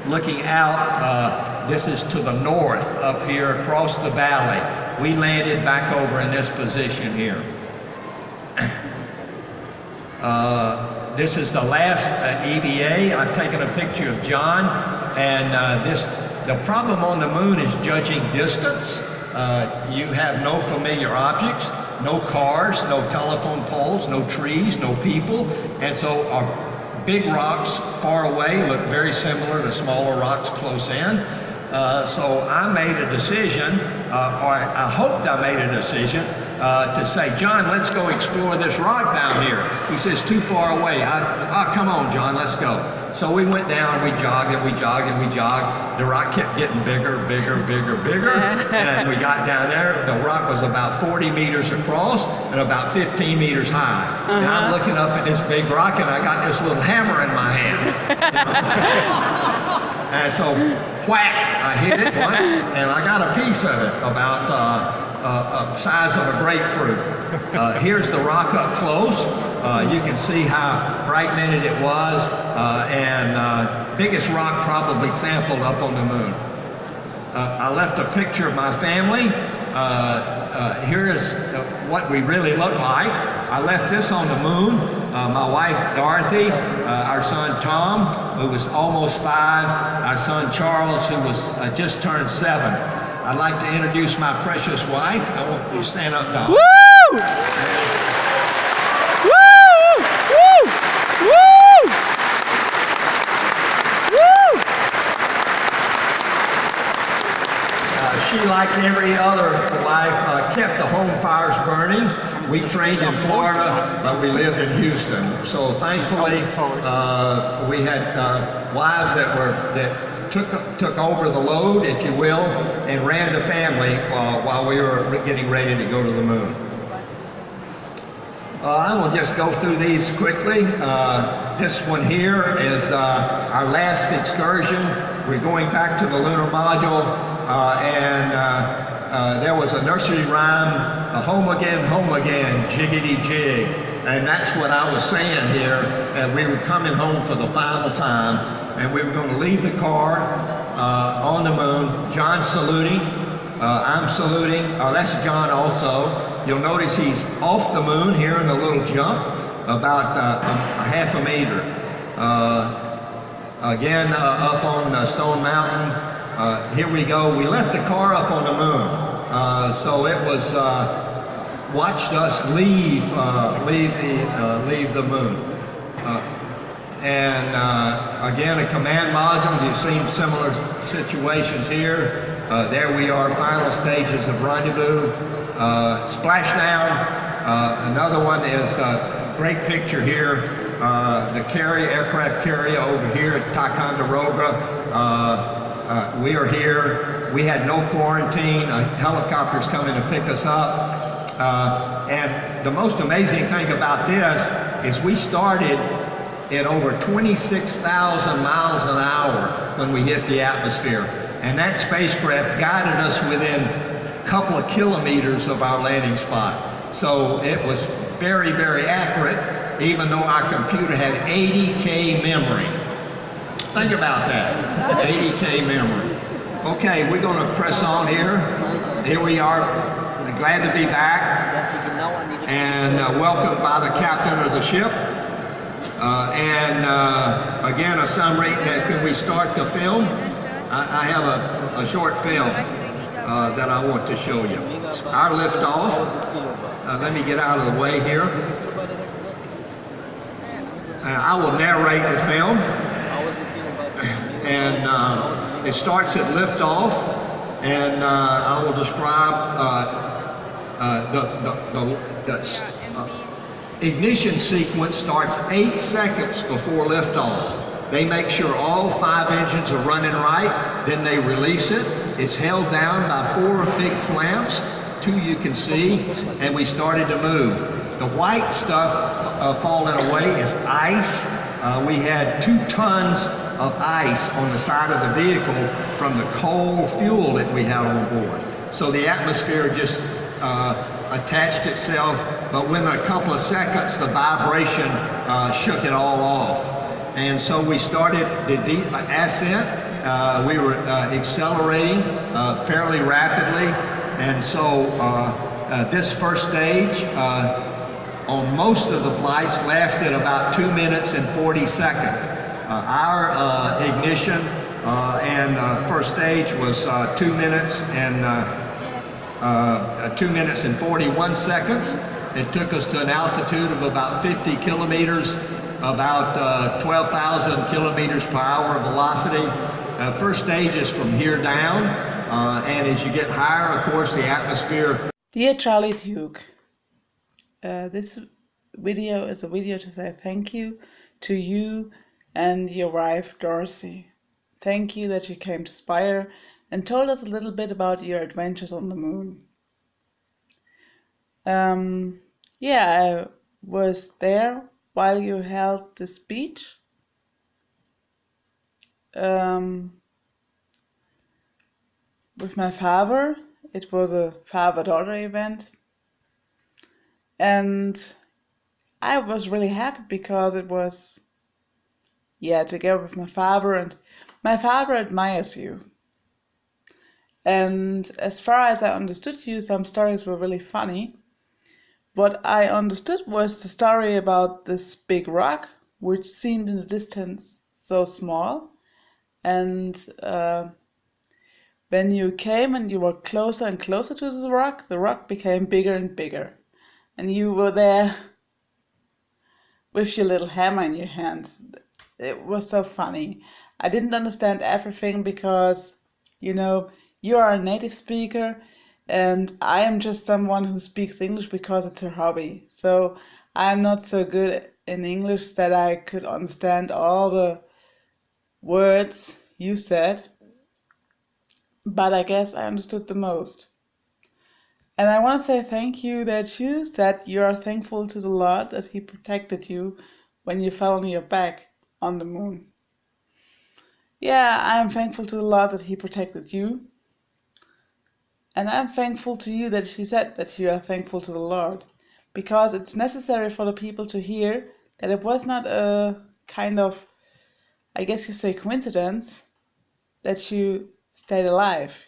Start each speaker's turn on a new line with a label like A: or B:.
A: looking out. This is to the north up here across the valley. We landed back over in this position here. This is the last EVA. I've taken a picture of John, and the problem on the moon is judging distance. You have no familiar objects, no cars, no telephone poles, no trees, no people, and so big rocks far away look very similar to smaller rocks close in. So I made a decision, or I hoped I made a decision, to say, John, let's go explore this rock down here. He says, too far away. Come on, John, let's go. So we went down, we jogged and we jogged and we jogged. The rock kept getting bigger, bigger, bigger, bigger. And we got down there. The rock was about 40 meters across and about 15 meters high. And I'm looking up at this big rock, and I got this little hammer in my hand. And so, whack, I hit it once, and I got a piece of it, about the size of a grapefruit. Here's the rock up close. You can see how fragmented it was, and biggest rock probably sampled up on the moon. I left a picture of my family. Here is what we really look like. I left this on the moon. My wife Dorothy, our son Tom, who was almost 5, our son Charles, who was just turned 7. I'd like to introduce my precious wife. I want you to stand up, Tom.
B: Woo!
A: She, like every other wife, kept the home fires burning. We trained in Florida, but we lived in Houston. So thankfully, we had wives that took over the load, if you will, and ran the family while we were getting ready to go to the moon. I will just go through these quickly. This one here is our last excursion. We're going back to the lunar module, and there was a nursery rhyme, home again, jiggity jig. And that's what I was saying here, that we were coming home for the final time, and we were going to leave the car on the moon. John's saluting, I'm saluting, that's John also. You'll notice he's off the moon here in a little jump, about a half a meter. Again, up on Stone Mountain, here we go. We left the car up on the moon, so it was watched us leave the moon. Again, a command module. You've seen similar situations here. There we are, final stages of rendezvous. Splashdown. Another one is a great picture here. The aircraft carrier over here at Ticonderoga. We are here. We had no quarantine. A helicopter's coming to pick us up. And the most amazing thing about this is we started at over 26,000 miles an hour when we hit the atmosphere. And that spacecraft guided us within a couple of kilometers of our landing spot. So it was very, very accurate, even though our computer had 80K memory. Think about that, 80K memory. Okay, we're going to press on here. Here we are, glad to be back, and welcomed by the captain of the ship. Again, a summary. Can we start the film? I have a short film that I want to show you. Our liftoff. Let me get out of the way here. I will narrate the film. And it starts at liftoff, and I will describe the ignition sequence starts 8 seconds before liftoff. They make sure all 5 engines are running right, then they release it. It's held down by 4 big clamps, 2 you can see, and we started to move. The white stuff falling away is ice. We had 2 tons of ice on the side of the vehicle from the coal fuel that we had on board. So the atmosphere just attached itself, but within a couple of seconds, the vibration shook it all off. And so we started the ascent, we were accelerating fairly rapidly, and so this first stage on most of the flights lasted about 2 minutes and 40 seconds. Our ignition and first stage was 2 minutes and 2 minutes and 41 seconds. It took us to an altitude of about 50 kilometers, about 12,000 kilometers per hour velocity. First stage is from here down, and as you get higher, of course, the atmosphere.
B: Dear Charlie Duke, this video is a video to say thank you to you and your wife Dorothy. Thank you that you came to Spire and told us a little bit about your adventures on the moon. Yeah, I was there while you held the speech. With my father. It was a father-daughter event. And I was really happy because it was, together with my father, and my father admires you. And as far as I understood you, some stories were really funny. What I understood was the story about this big rock, which seemed in the distance so small. And when you came and you were closer and closer to the rock became bigger and bigger. And you were there with your little hammer in your hand. It was so funny. I didn't understand everything because, you are a native speaker and I am just someone who speaks English because it's her hobby. So I'm not so good in English that I could understand all the words you said. But I guess I understood the most. And I want to say thank you that you said you are thankful to the Lord that He protected you when you fell on your back on the moon. Yeah, I'm thankful to the Lord that He protected you. And I'm thankful to you that you said that you are thankful to the Lord. Because it's necessary for the people to hear that it was not a kind of, I guess you say, coincidence that you stayed alive.